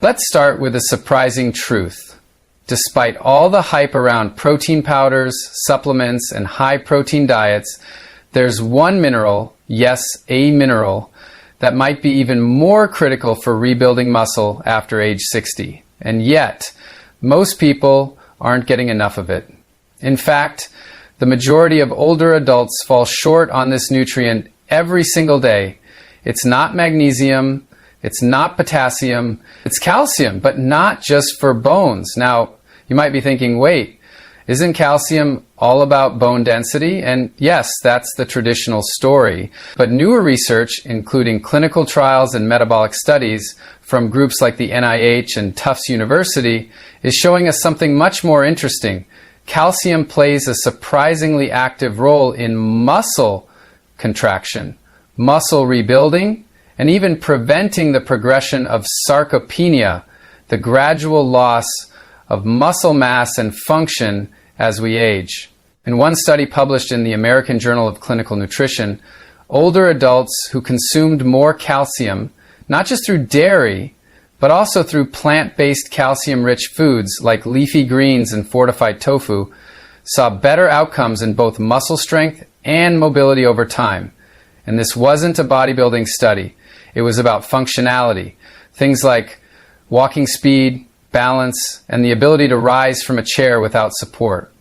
Let's start with a surprising truth. Despite all the hype around protein powders, supplements, and high-protein diets, there's one mineral, yes, a mineral, that might be even more critical for rebuilding muscle after age 60. And yet, most people aren't getting enough of it. In fact, the majority of older adults fall short on this nutrient every single day. It's not magnesium, it's not potassium, it's calcium, but not just for bones. Now, you might be thinking, wait, isn't calcium all about bone density? And yes, that's the traditional story. But newer research, including clinical trials and metabolic studies from groups like the NIH and Tufts University, is showing us something much more interesting. Calcium plays a surprisingly active role in muscle contraction, muscle rebuilding, and even preventing the progression of sarcopenia, the gradual loss of muscle mass and function as we age. In one study published in the American Journal of Clinical Nutrition, older adults who consumed more calcium, not just through dairy, but also through plant-based calcium-rich foods like leafy greens and fortified tofu, saw better outcomes in both muscle strength and mobility over time. And this wasn't a bodybuilding study. It was about functionality, things like walking speed, balance, and the ability to rise from a chair without support.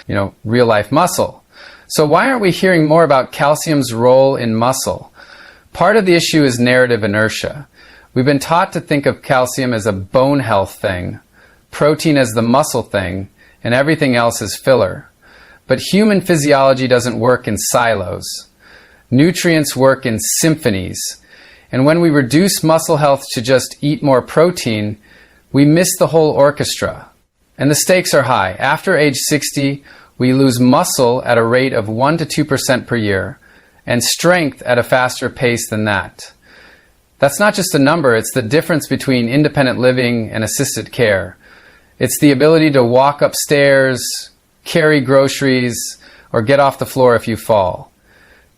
Real-life muscle. So why aren't we hearing more about calcium's role in muscle? Part of the issue is narrative inertia. We've been taught to think of calcium as a bone health thing, protein as the muscle thing, and everything else as filler. But human physiology doesn't work in silos. Nutrients work in symphonies. And when we reduce muscle health to just eat more protein, we miss the whole orchestra. And the stakes are high. After age 60, we lose muscle at a rate of 1 to 2% per year, and strength at a faster pace than that. That's not just a number, it's the difference between independent living and assisted care. It's the ability to walk upstairs, carry groceries, or get off the floor if you fall.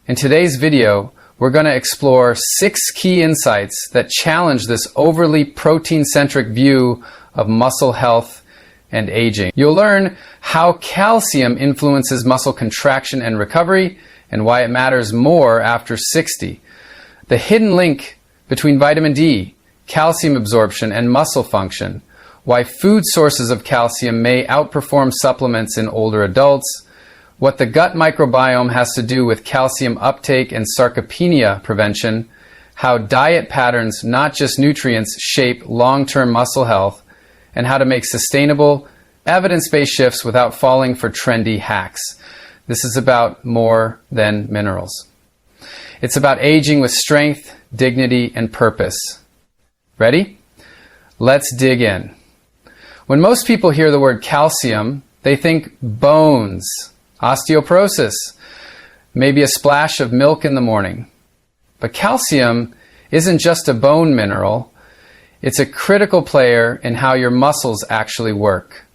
In today's video, we're going to explore 6 key insights that challenge this overly protein-centric view of muscle health and aging. You'll learn how calcium influences muscle contraction and recovery, and why it matters more after 60. The hidden link between vitamin D, calcium absorption, and muscle function. Why food sources of calcium may outperform supplements in older adults. What the gut microbiome has to do with calcium uptake and sarcopenia prevention. How diet patterns, not just nutrients, shape long-term muscle health. And how to make sustainable, evidence-based shifts without falling for trendy hacks. This is about more than minerals. It's about aging with strength, dignity, and purpose. Ready? Let's dig in. When most people hear the word calcium, they think bones, osteoporosis, maybe a splash of milk in the morning. But calcium isn't just a bone mineral. It's a critical player in how your muscles actually work.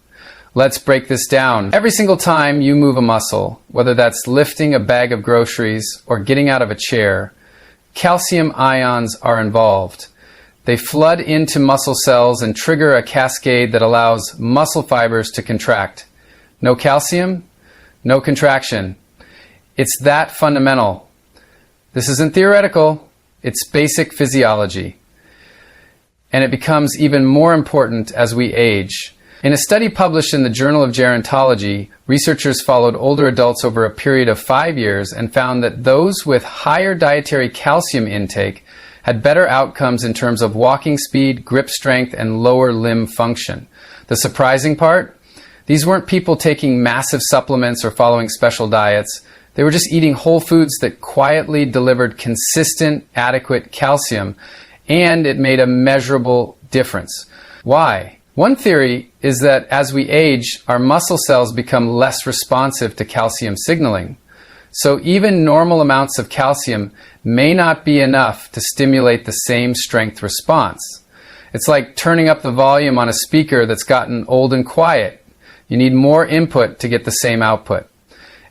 Let's break this down. Every single time you move a muscle, whether that's lifting a bag of groceries or getting out of a chair, calcium ions are involved. They flood into muscle cells and trigger a cascade that allows muscle fibers to contract. No calcium, no contraction. It's that fundamental. This isn't theoretical, it's basic physiology. And it becomes even more important as we age. In a study published in the Journal of Gerontology, researchers followed older adults over a period of 5 years and found that those with higher dietary calcium intake had better outcomes in terms of walking speed, grip strength, and lower limb function. The surprising part? These weren't people taking massive supplements or following special diets. They were just eating whole foods that quietly delivered consistent, adequate calcium, and it made a measurable difference. Why? One theory is that as we age, our muscle cells become less responsive to calcium signaling. So even normal amounts of calcium may not be enough to stimulate the same strength response. It's like turning up the volume on a speaker that's gotten old and quiet. You need more input to get the same output.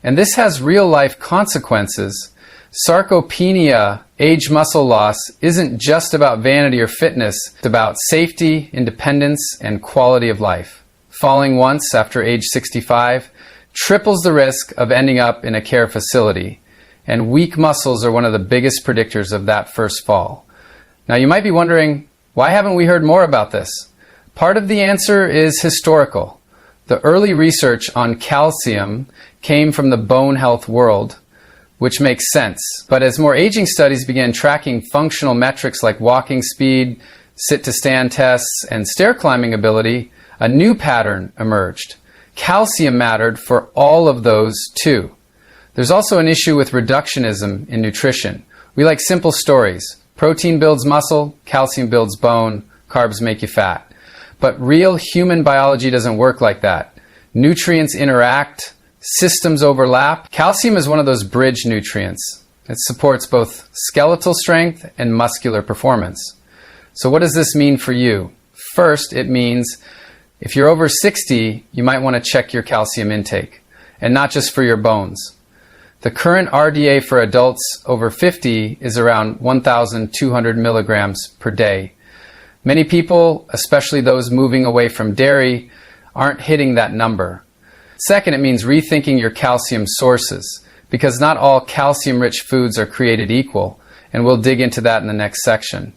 And this has real-life consequences. Sarcopenia, age muscle loss, isn't just about vanity or fitness. It's about safety, independence, and quality of life. Falling once after age 65 triples the risk of ending up in a care facility, and weak muscles are one of the biggest predictors of that first fall. Now you might be wondering, why haven't we heard more about this? Part of the answer is historical. The early research on calcium came from the bone health world, which makes sense. But as more aging studies began tracking functional metrics like walking speed, sit-to-stand tests, and stair climbing ability, a new pattern emerged. Calcium mattered for all of those too. There's also an issue with reductionism in nutrition. We like simple stories. Protein builds muscle, calcium builds bone, carbs make you fat. But real human biology doesn't work like that. Nutrients interact, systems overlap. Calcium is one of those bridge nutrients. It supports both skeletal strength and muscular performance. So what does this mean for you? First, it means if you're over 60, you might want to check your calcium intake, and not just for your bones. The current RDA for adults over 50 is around 1,200 milligrams per day. Many people, especially those moving away from dairy, aren't hitting that number. Second, it means rethinking your calcium sources, because not all calcium-rich foods are created equal, and we'll dig into that in the next section.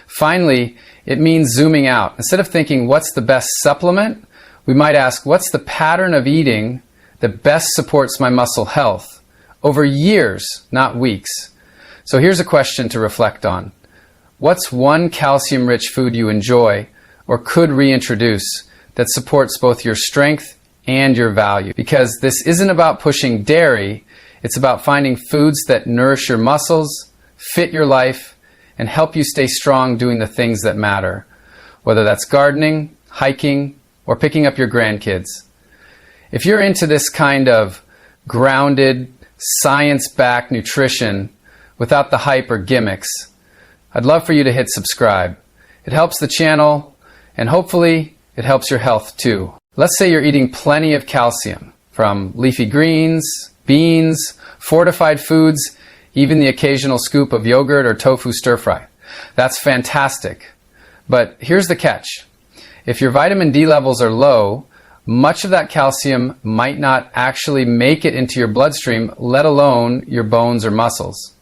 Finally, it means zooming out. Instead of thinking, what's the best supplement, we might ask, what's the pattern of eating that best supports my muscle health? Over years, not weeks. So here's a question to reflect on. What's one calcium-rich food you enjoy or could reintroduce that supports both your strength and your value? Because this isn't about pushing dairy, it's about finding foods that nourish your muscles, fit your life, and help you stay strong doing the things that matter, whether that's gardening, hiking, or picking up your grandkids. If you're into this kind of grounded, science-backed nutrition without the hype or gimmicks, I'd love for you to hit subscribe. It helps the channel, and hopefully it helps your health too. Let's say you're eating plenty of calcium from leafy greens, beans, fortified foods, even the occasional scoop of yogurt or tofu stir-fry. That's fantastic. But here's the catch. If your vitamin D levels are low, much of that calcium might not actually make it into your bloodstream, let alone your bones or muscles.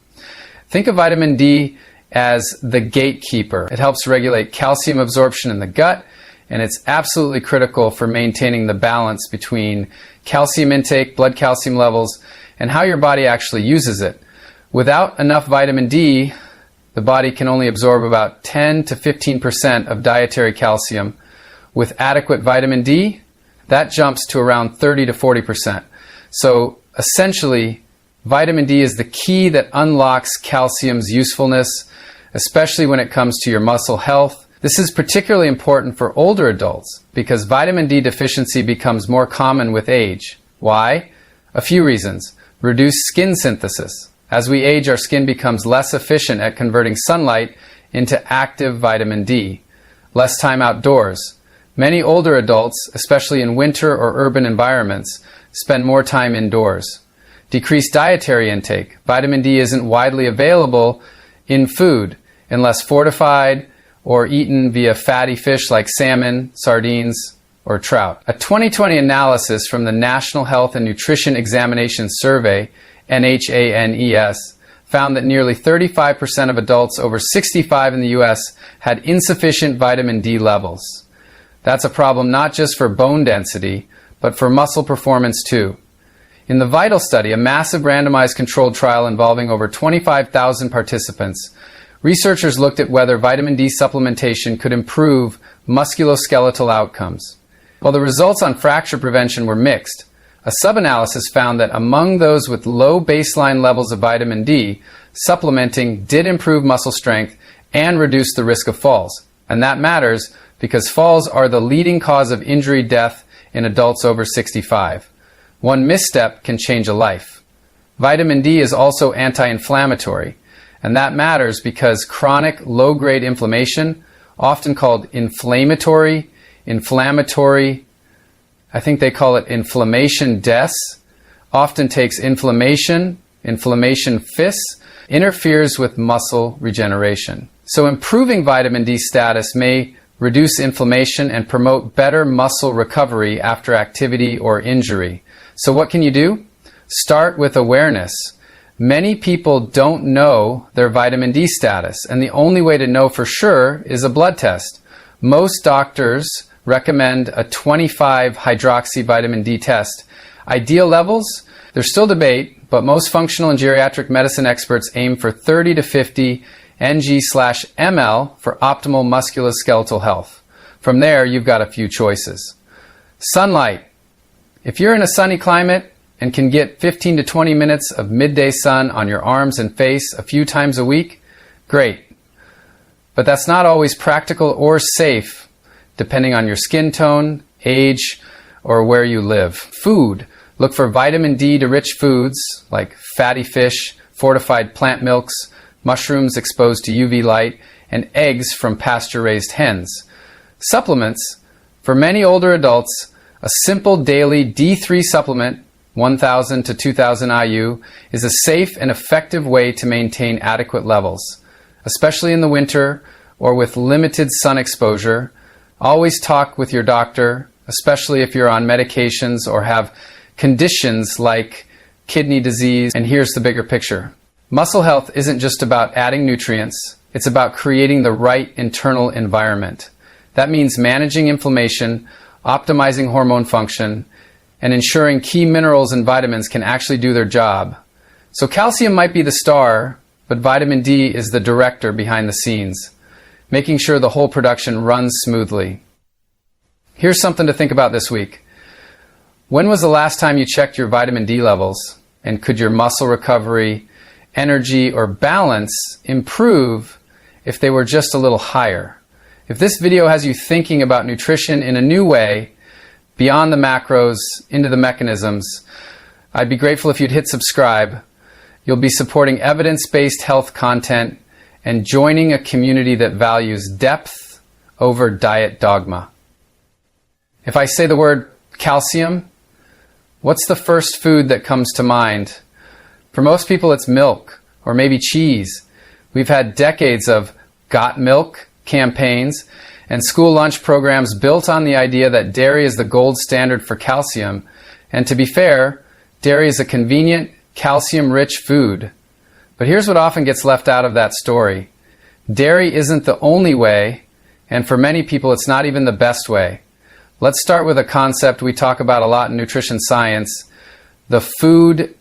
Think of vitamin D as the gatekeeper. It helps regulate calcium absorption in the gut, and it's absolutely critical for maintaining the balance between calcium intake, blood calcium levels, and how your body actually uses it. Without enough vitamin D, the body can only absorb about 10 to 15% of dietary calcium. With adequate vitamin D, that jumps to around 30 to 40%. So essentially, vitamin D is the key that unlocks calcium's usefulness, especially when it comes to your muscle health. This is particularly important for older adults because vitamin D deficiency becomes more common with age. Why? A few reasons. Reduced skin synthesis. As we age, our skin becomes less efficient at converting sunlight into active vitamin D. Less time outdoors. Many older adults, especially in winter or urban environments, spend more time indoors. Decreased dietary intake. Vitamin D isn't widely available in food unless fortified or eaten via fatty fish like salmon, sardines, or trout. A 2020 analysis from the National Health and Nutrition Examination Survey, NHANES, found that nearly 35% of adults over 65 in the U.S. had insufficient vitamin D levels. That's a problem not just for bone density, but for muscle performance too. In the VITAL study, a massive randomized controlled trial involving over 25,000 participants, researchers looked at whether vitamin D supplementation could improve musculoskeletal outcomes. While the results on fracture prevention were mixed, a sub-analysis found that among those with low baseline levels of vitamin D, supplementing did improve muscle strength and reduce the risk of falls. And that matters because falls are the leading cause of injury death in adults over 65. One misstep can change a life. Vitamin D is also anti-inflammatory, and that matters because chronic low-grade inflammation, often called inflammatory, I think they call it inflammation deaths, often takes inflammation fists, interferes with muscle regeneration. So improving vitamin D status may reduce inflammation and promote better muscle recovery after activity or injury. So what can you do? Start with awareness. Many people don't know their vitamin D status, and the only way to know for sure is a blood test. Most doctors recommend a 25-hydroxy vitamin D test. Ideal levels? There's still debate, but most functional and geriatric medicine experts aim for 30 to 50 ng/ml for optimal musculoskeletal health. From there, you've got a few choices. Sunlight. If you're in a sunny climate and can get 15 to 20 minutes of midday sun on your arms and face a few times a week, great. But that's not always practical or safe, depending on your skin tone, age, or where you live. Food. Look for vitamin D-rich foods like fatty fish, fortified plant milks, mushrooms exposed to UV light, and eggs from pasture-raised hens. Supplements. For many older adults, a simple daily D3 supplement, 1,000 to 2,000 IU, is a safe and effective way to maintain adequate levels, especially in the winter or with limited sun exposure. Always talk with your doctor, especially if you're on medications or have conditions like kidney disease. And here's the bigger picture. Muscle health isn't just about adding nutrients, it's about creating the right internal environment. That means managing inflammation, optimizing hormone function, and ensuring key minerals and vitamins can actually do their job. So calcium might be the star, but vitamin D is the director behind the scenes, making sure the whole production runs smoothly. Here's something to think about this week. When was the last time you checked your vitamin D levels? And could your muscle recovery, energy, or balance improve if they were just a little higher? If this video has you thinking about nutrition in a new way, beyond the macros, into the mechanisms, I'd be grateful if you'd hit subscribe. You'll be supporting evidence-based health content and joining a community that values depth over diet dogma. If I say the word calcium, what's the first food that comes to mind? For most people, it's milk or maybe cheese. We've had decades of Got Milk campaigns and school lunch programs built on the idea that dairy is the gold standard for calcium. And to be fair, dairy is a convenient, calcium-rich food. But here's what often gets left out of that story. Dairy isn't the only way, and for many people, it's not even the best way. Let's start with a concept we talk about a lot in nutrition science, the food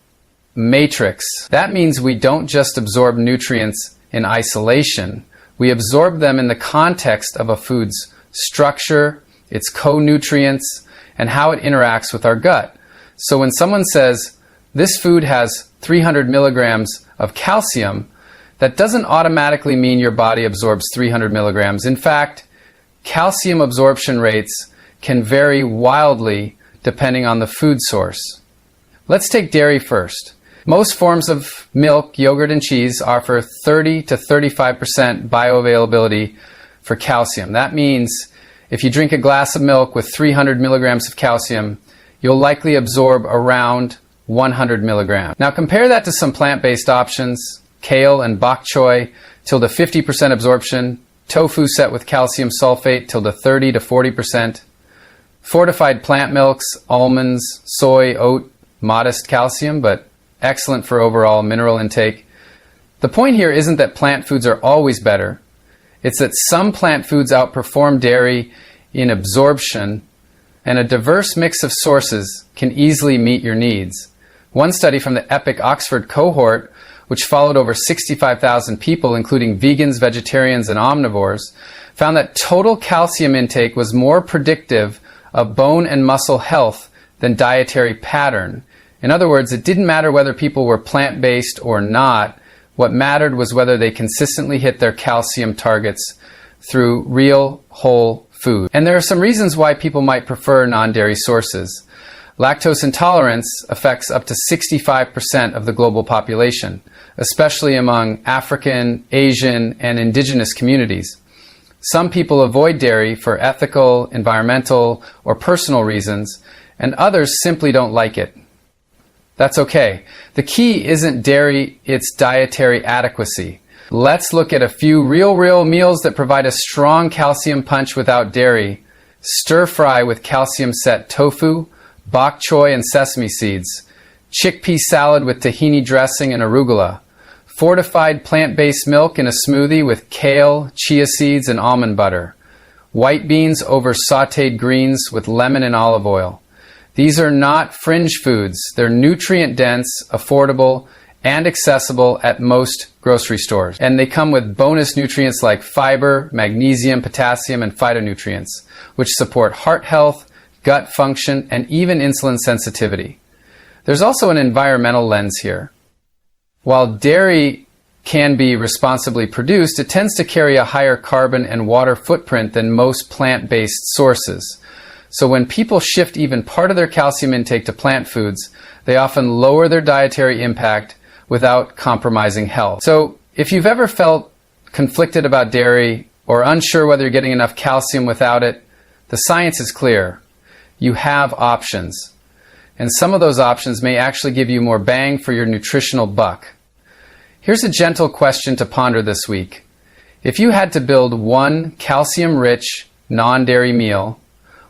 matrix. That means we don't just absorb nutrients in isolation. We absorb them in the context of a food's structure, its co-nutrients, and how it interacts with our gut. So when someone says, this food has 300 milligrams of calcium, that doesn't automatically mean your body absorbs 300 milligrams. In fact, calcium absorption rates can vary wildly depending on the food source. Let's take dairy first. Most forms of milk, yogurt, and cheese offer 30 to 35% bioavailability for calcium. That means if you drink a glass of milk with 300 milligrams of calcium, you'll likely absorb around 100 milligrams. Now compare that to some plant-based options, kale and bok choy, till to 50% absorption, tofu set with calcium sulfate till to 30 to 40%, fortified plant milks, almonds, soy, oat, modest calcium, but excellent for overall mineral intake. The point here isn't that plant foods are always better. It's that some plant foods outperform dairy in absorption, and a diverse mix of sources can easily meet your needs. One study from the EPIC Oxford cohort, which followed over 65,000 people, including vegans, vegetarians, and omnivores, found that total calcium intake was more predictive of bone and muscle health than dietary pattern. In other words, it didn't matter whether people were plant-based or not. What mattered was whether they consistently hit their calcium targets through real, whole food. And there are some reasons why people might prefer non-dairy sources. Lactose intolerance affects up to 65% of the global population, especially among African, Asian, and indigenous communities. Some people avoid dairy for ethical, environmental, or personal reasons, and others simply don't like it. That's okay. The key isn't dairy, it's dietary adequacy. Let's look at a few real meals that provide a strong calcium punch without dairy. Stir fry with calcium-set tofu, bok choy and sesame seeds. Chickpea salad with tahini dressing and arugula. Fortified plant-based milk in a smoothie with kale, chia seeds, and almond butter. White beans over sautéed greens with lemon and olive oil. These are not fringe foods. They're nutrient-dense, affordable, and accessible at most grocery stores. And they come with bonus nutrients like fiber, magnesium, potassium, and phytonutrients, which support heart health, gut function, and even insulin sensitivity. There's also an environmental lens here. While dairy can be responsibly produced, it tends to carry a higher carbon and water footprint than most plant-based sources. So when people shift even part of their calcium intake to plant foods, they often lower their dietary impact without compromising health. So if you've ever felt conflicted about dairy or unsure whether you're getting enough calcium without it, the science is clear. You have options. And some of those options may actually give you more bang for your nutritional buck. Here's a gentle question to ponder this week. If you had to build one calcium-rich, non-dairy meal,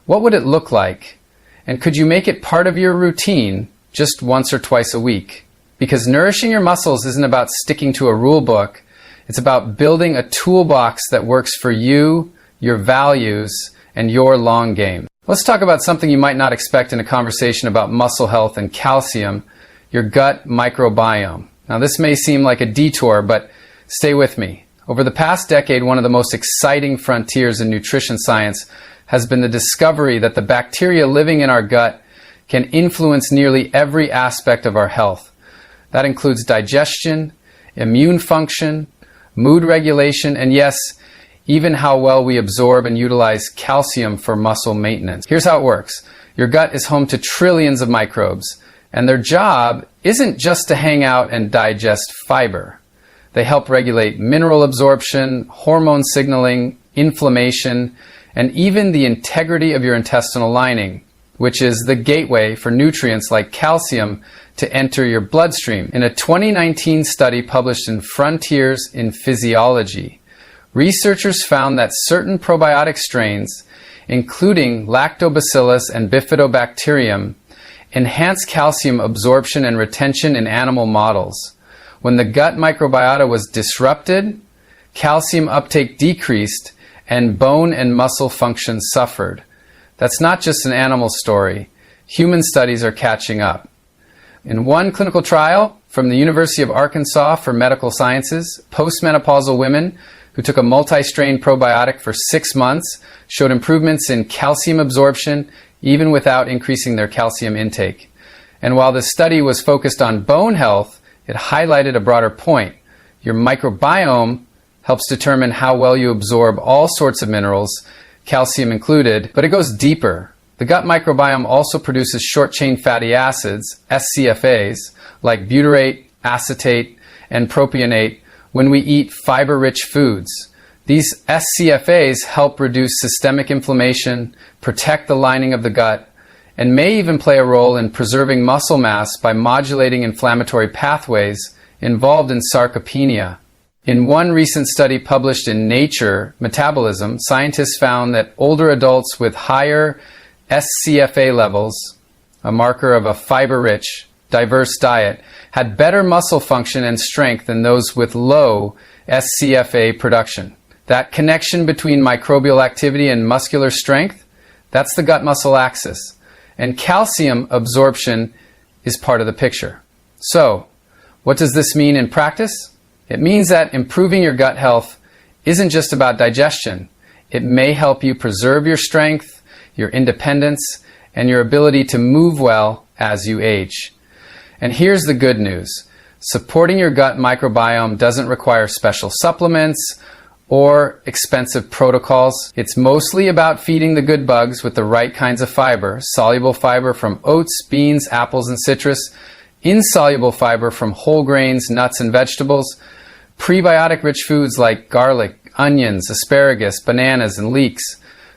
what would it look like? And could you make it part of your routine just once or twice a week? Because nourishing your muscles isn't about sticking to a rule book. It's about building a toolbox that works for you, your values, and your long game. Let's talk about something you might not expect in a conversation about muscle health and calcium, your gut microbiome. Now, this may seem like a detour, but stay with me. Over the past decade, one of the most exciting frontiers in nutrition science has been the discovery that the bacteria living in our gut can influence nearly every aspect of our health. That includes digestion, immune function, mood regulation, and yes, even how well we absorb and utilize calcium for muscle maintenance. Here's how it works. Your gut is home to trillions of microbes, and their job isn't just to hang out and digest fiber. They help regulate mineral absorption, hormone signaling, inflammation, and even the integrity of your intestinal lining, which is the gateway for nutrients like calcium to enter your bloodstream. In a 2019 study published in Frontiers in Physiology, researchers found that certain probiotic strains, including Lactobacillus and Bifidobacterium, enhance calcium absorption and retention in animal models. When the gut microbiota was disrupted, calcium uptake decreased and bone and muscle function suffered. That's not just an animal story. Human studies are catching up. In one clinical trial from the University of Arkansas for Medical Sciences, postmenopausal women who took a multi-strain probiotic for 6 months showed improvements in calcium absorption even without increasing their calcium intake. And while the study was focused on bone health, it highlighted a broader point. Your microbiome helps determine how well you absorb all sorts of minerals, calcium included, but it goes deeper. The gut microbiome also produces short-chain fatty acids, SCFAs, like butyrate, acetate, and propionate when we eat fiber-rich foods. These SCFAs help reduce systemic inflammation, protect the lining of the gut, and may even play a role in preserving muscle mass by modulating inflammatory pathways involved in sarcopenia. In one recent study published in Nature Metabolism, scientists found that older adults with higher SCFA levels, a marker of a fiber-rich, diverse diet, had better muscle function and strength than those with low SCFA production. That connection between microbial activity and muscular strength, that's the gut-muscle axis. And calcium absorption is part of the picture. So, what does this mean in practice? It means that improving your gut health isn't just about digestion. It may help you preserve your strength, your independence, and your ability to move well as you age. And here's the good news. Supporting your gut microbiome doesn't require special supplements or expensive protocols. It's mostly about feeding the good bugs with the right kinds of fiber, soluble fiber from oats, beans, apples, and citrus, insoluble fiber from whole grains, nuts, and vegetables, prebiotic-rich foods like garlic, onions, asparagus, bananas, and leeks,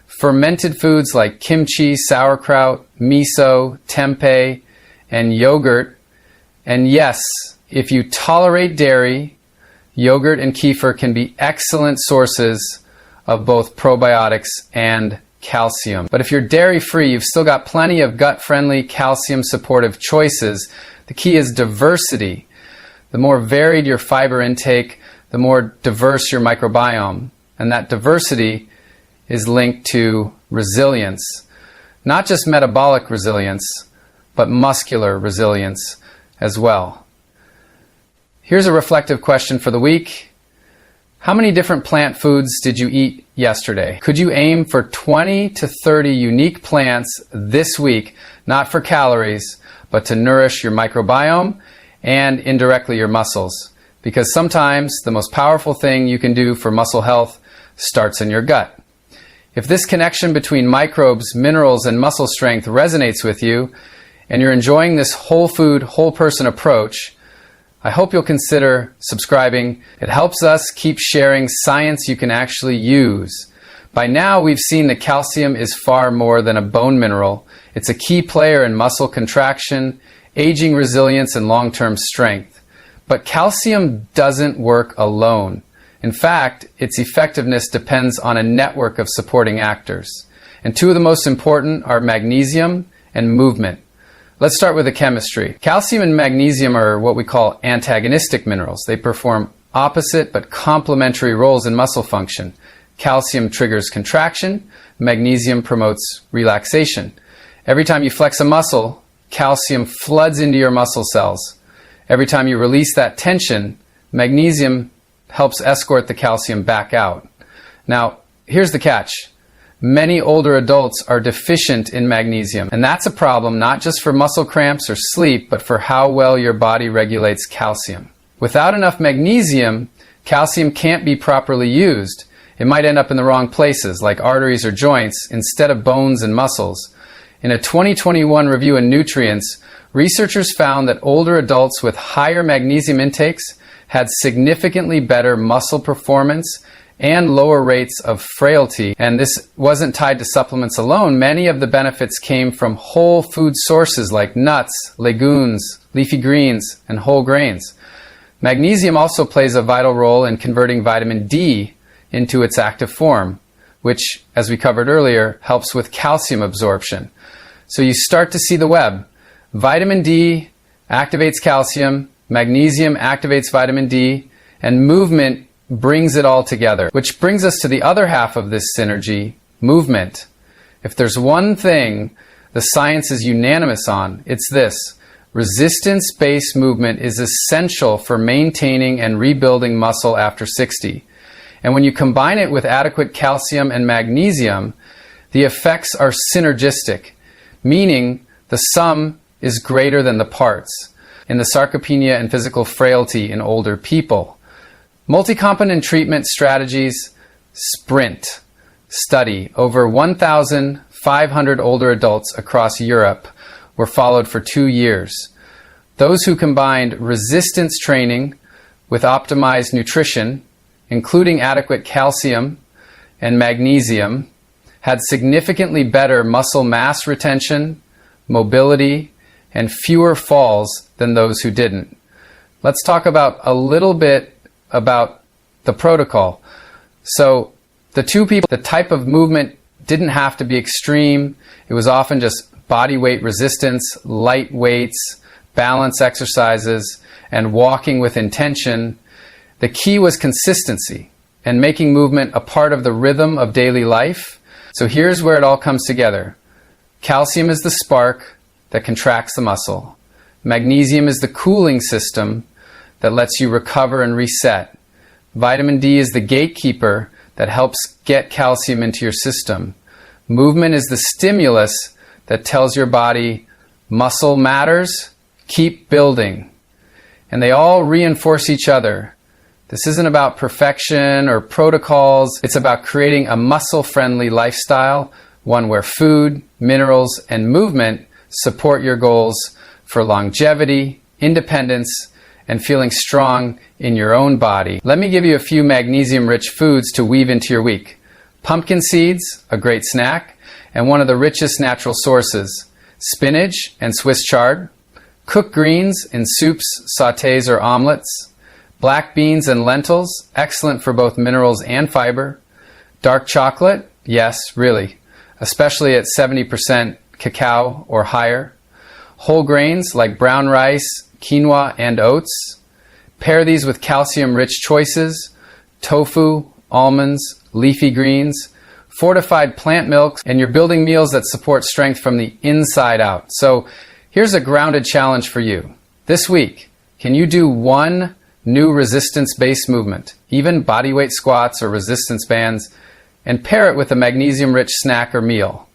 fermented foods like kimchi, sauerkraut, miso, tempeh, and yogurt, And yes, if you tolerate dairy, yogurt and kefir can be excellent sources of both probiotics and calcium. But if you're dairy-free, you've still got plenty of gut-friendly, calcium-supportive choices. The key is diversity. The more varied your fiber intake, the more diverse your microbiome. And that diversity is linked to resilience. Not just metabolic resilience, but muscular resilience as well. Here's a reflective question for the week. How many different plant foods did you eat yesterday? Could you aim for 20 to 30 unique plants this week, not for calories, but to nourish your microbiome and indirectly your muscles? Because sometimes the most powerful thing you can do for muscle health starts in your gut. If this connection between microbes, minerals, and muscle strength resonates with you, and you're enjoying this whole food, whole person approach, I hope you'll consider subscribing. It helps us keep sharing science you can actually use. By now, we've seen that calcium is far more than a bone mineral. It's a key player in muscle contraction, aging resilience, and long-term strength. But calcium doesn't work alone. In fact, its effectiveness depends on a network of supporting actors. And two of the most important are magnesium and movement. Let's start with the chemistry. Calcium and magnesium are what we call antagonistic minerals. They perform opposite but complementary roles in muscle function. Calcium triggers contraction, magnesium promotes relaxation. Every time you flex a muscle, calcium floods into your muscle cells. Every time you release that tension, magnesium helps escort the calcium back out. Now, here's the catch. Many older adults are deficient in magnesium, and that's a problem not just for muscle cramps or sleep, but for how well your body regulates calcium. Without enough magnesium, calcium can't be properly used. It might end up in the wrong places, like arteries or joints, instead of bones and muscles. In a 2021 review in Nutrients, researchers found that older adults with higher magnesium intakes had significantly better muscle performance and lower rates of frailty. And this wasn't tied to supplements alone. Many of the benefits came from whole food sources like nuts, legumes, leafy greens, and whole grains. Magnesium also plays a vital role in converting vitamin D into its active form, which, as we covered earlier, helps with calcium absorption. So you start to see the web. Vitamin D activates calcium, magnesium activates vitamin D, and movement brings it all together. Which brings us to the other half of this synergy, movement. If there's one thing the science is unanimous on, it's this. Resistance-based movement is essential for maintaining and rebuilding muscle after 60. And when you combine it with adequate calcium and magnesium, the effects are synergistic, meaning the sum is greater than the parts in the sarcopenia and physical frailty in older people. Multi-component treatment strategies SPRINT study. Over 1,500 older adults across Europe were followed for 2 years. Those who combined resistance training with optimized nutrition, including adequate calcium and magnesium, had significantly better muscle mass retention, mobility, and fewer falls than those who didn't. Let's talk about a little bit about the protocol. So the two people, the type of movement didn't have to be extreme. It was often just body weight resistance, light weights, balance exercises, and walking with intention. The key was consistency and making movement a part of the rhythm of daily life. So here's where it all comes together. Calcium is the spark that contracts the muscle. Magnesium is the cooling system that lets you recover and reset. Vitamin D is the gatekeeper that helps get calcium into your system. Movement is the stimulus that tells your body muscle matters, keep building. And they all reinforce each other. This isn't about perfection or protocols. It's about creating a muscle-friendly lifestyle, one where food, minerals, and movement support your goals for longevity, independence, and feeling strong in your own body. Let me give you a few magnesium-rich foods to weave into your week. Pumpkin seeds, a great snack, and one of the richest natural sources. Spinach and Swiss chard, Cook greens in soups, sautés, or omelets. Black beans and lentils, excellent for both minerals and fiber. Dark chocolate, yes, really, especially at 70% cacao or higher. Whole grains like brown rice, quinoa, and oats. Pair these with calcium-rich choices, tofu, almonds, leafy greens, fortified plant milks, and you're building meals that support strength from the inside out. So here's a grounded challenge for you. This week, can you do one new resistance-based movement, even bodyweight squats or resistance bands, and pair it with a magnesium-rich snack or meal?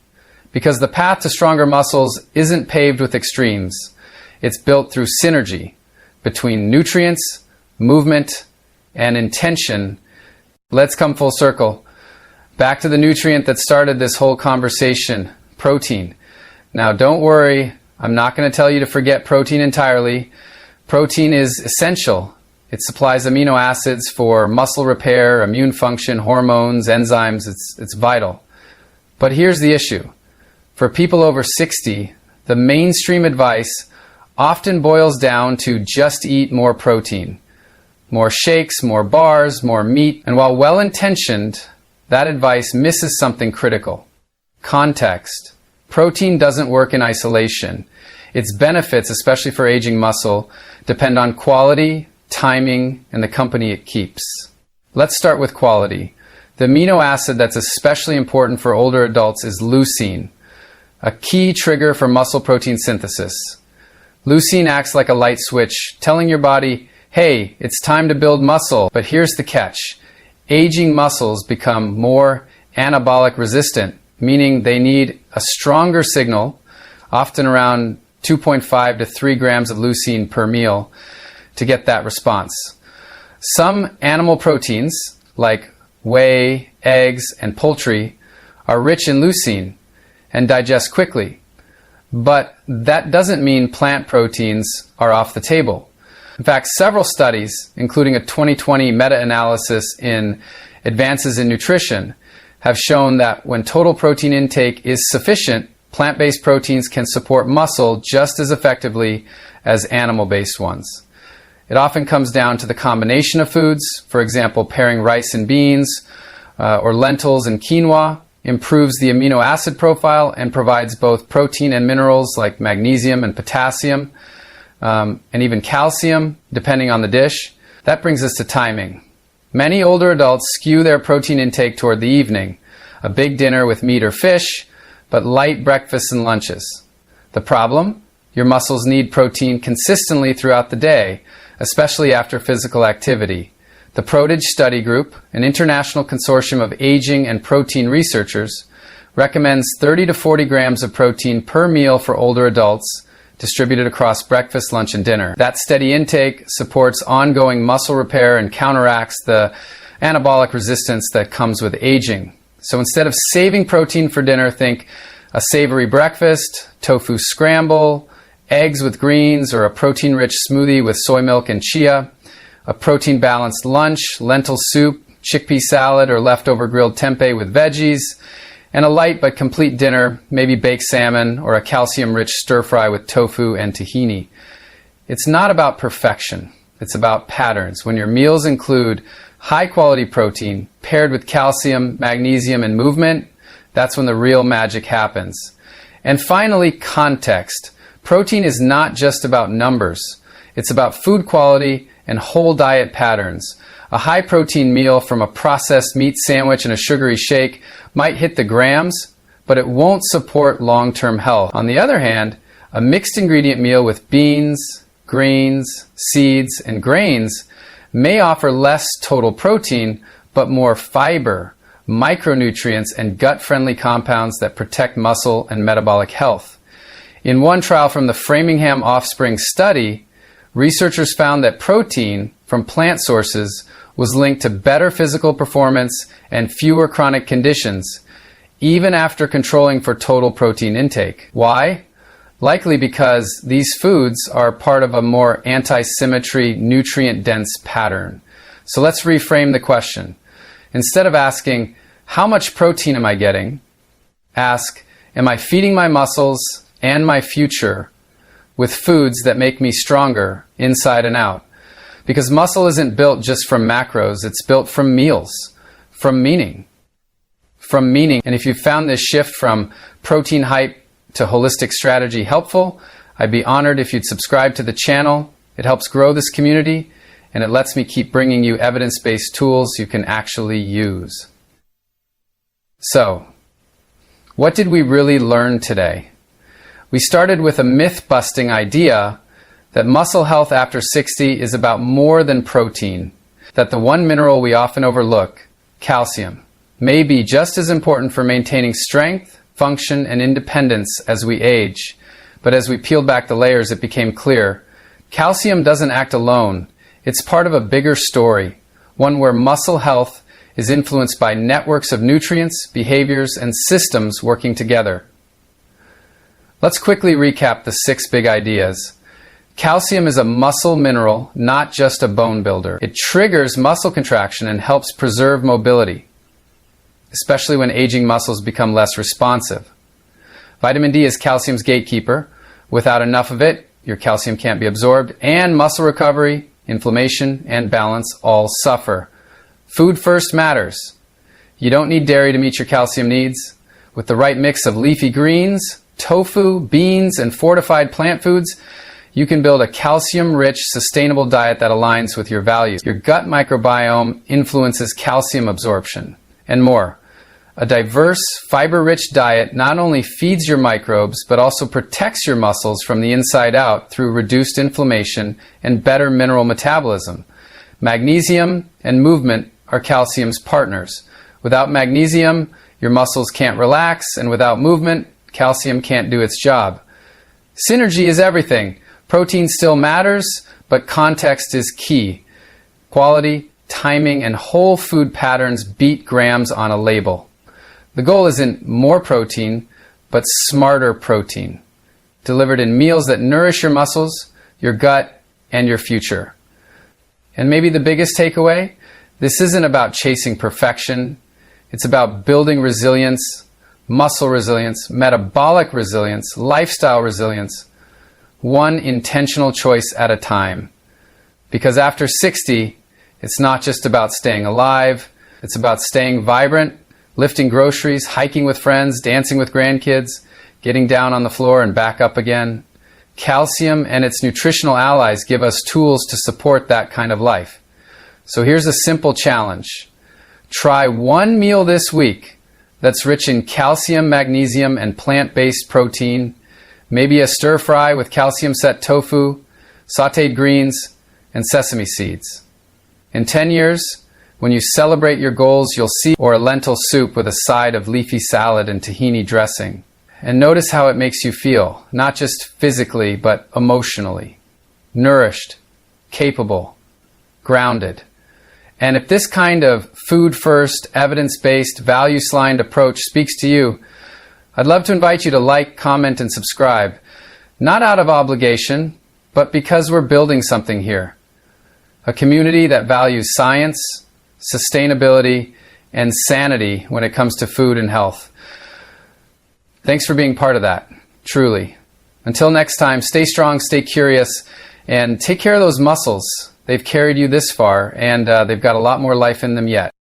Because the path to stronger muscles isn't paved with extremes. It's built through synergy between nutrients, movement, and intention. Let's come full circle. Back to the nutrient that started this whole conversation, protein. Now don't worry, I'm not going to tell you to forget protein entirely. Protein is essential. It supplies amino acids for muscle repair, immune function, hormones, enzymes. It's vital. But here's the issue. For people over 60, the mainstream advice often boils down to just eat more protein. More shakes, more bars, more meat. And while well-intentioned, that advice misses something critical. Context. Protein doesn't work in isolation. Its benefits, especially for aging muscle, depend on quality, timing, and the company it keeps. Let's start with quality. The amino acid that's especially important for older adults is leucine, a key trigger for muscle protein synthesis. Leucine acts like a light switch, telling your body, hey, it's time to build muscle. But here's the catch. Aging muscles become more anabolic resistant, meaning they need a stronger signal, often around 2.5 to 3 grams of leucine per meal, to get that response. Some animal proteins, like whey, eggs, and poultry, are rich in leucine and digest quickly. But that doesn't mean plant proteins are off the table. In fact, several studies, including a 2020 meta-analysis in Advances in Nutrition, have shown that when total protein intake is sufficient, plant-based proteins can support muscle just as effectively as animal-based ones. It often comes down to the combination of foods. For example, pairing rice and beans or lentils and quinoa improves the amino acid profile and provides both protein and minerals like magnesium and potassium, and even calcium, depending on the dish. That brings us to timing. Many older adults skew their protein intake toward the evening, a big dinner with meat or fish, but light breakfasts and lunches. The problem? Your muscles need protein consistently throughout the day, especially after physical activity. The Protage Study Group, an international consortium of aging and protein researchers, recommends 30 to 40 grams of protein per meal for older adults, distributed across breakfast, lunch, and dinner. That steady intake supports ongoing muscle repair and counteracts the anabolic resistance that comes with aging. So instead of saving protein for dinner, think a savory breakfast, tofu scramble, eggs with greens, or a protein-rich smoothie with soy milk and chia, a protein-balanced lunch, lentil soup, chickpea salad, or leftover grilled tempeh with veggies, and a light but complete dinner, maybe baked salmon or a calcium-rich stir-fry with tofu and tahini. It's not about perfection. It's about patterns. When your meals include high-quality protein paired with calcium, magnesium, and movement, that's when the real magic happens. And finally, context. Protein is not just about numbers. It's about food quality and whole diet patterns. A high-protein meal from a processed meat sandwich and a sugary shake might hit the grams, but it won't support long-term health. On the other hand, a mixed ingredient meal with beans, grains, seeds, and grains may offer less total protein, but more fiber, micronutrients, and gut-friendly compounds that protect muscle and metabolic health. In one trial from the Framingham Offspring study, researchers found that protein from plant sources was linked to better physical performance and fewer chronic conditions, even after controlling for total protein intake. Why? Likely because these foods are part of a more anti-symmetry, nutrient-dense pattern. So let's reframe the question. Instead of asking, how much protein am I getting? Ask, am I feeding my muscles and my future with foods that make me stronger inside and out. Because muscle isn't built just from macros, it's built from meals, from meaning. From meaning. And if you found this shift from protein hype to holistic strategy helpful, I'd be honored if you'd subscribe to the channel. It helps grow this community, and it lets me keep bringing you evidence-based tools you can actually use. So, what did we really learn today? We started with a myth-busting idea that muscle health after 60 is about more than protein, that the one mineral we often overlook, calcium, may be just as important for maintaining strength, function, and independence as we age. But as we peeled back the layers, it became clear, calcium doesn't act alone. It's part of a bigger story, one where muscle health is influenced by networks of nutrients, behaviors, and systems working together. Let's quickly recap the 6 big ideas. Calcium is a muscle mineral, not just a bone builder. It triggers muscle contraction and helps preserve mobility, especially when aging muscles become less responsive. Vitamin D is calcium's gatekeeper. Without enough of it, your calcium can't be absorbed, and muscle recovery, inflammation, and balance all suffer. Food first matters. You don't need dairy to meet your calcium needs. With the right mix of leafy greens, tofu, beans, and fortified plant foods, you can build a calcium-rich, sustainable diet that aligns with your values. Your gut microbiome influences calcium absorption, and more. A diverse, fiber-rich diet not only feeds your microbes, but also protects your muscles from the inside out through reduced inflammation and better mineral metabolism. Magnesium and movement are calcium's partners. Without magnesium, your muscles can't relax, and without movement, calcium can't do its job. Synergy is everything. Protein still matters, but context is key. Quality, timing, and whole food patterns beat grams on a label. The goal isn't more protein, but smarter protein, delivered in meals that nourish your muscles, your gut, and your future. And maybe the biggest takeaway, this isn't about chasing perfection. It's about building resilience, muscle resilience, metabolic resilience, lifestyle resilience, one intentional choice at a time. Because after 60, it's not just about staying alive, it's about staying vibrant, lifting groceries, hiking with friends, dancing with grandkids, getting down on the floor and back up again. Calcium and its nutritional allies give us tools to support that kind of life. So here's a simple challenge. Try one meal this week that's rich in calcium, magnesium, and plant-based protein, maybe a stir-fry with calcium-set tofu, sautéed greens, and sesame seeds. In 10 years, when you celebrate your goals, you'll see or a lentil soup with a side of leafy salad and tahini dressing. And notice how it makes you feel, not just physically, but emotionally. Nourished, capable, grounded. And if this kind of food-first, evidence-based, values-lined approach speaks to you, I'd love to invite you to like, comment, and subscribe. Not out of obligation, but because we're building something here. A community that values science, sustainability, and sanity when it comes to food and health. Thanks for being part of that, truly. Until next time, stay strong, stay curious, and take care of those muscles. They've carried you this far, and they've got a lot more life in them yet.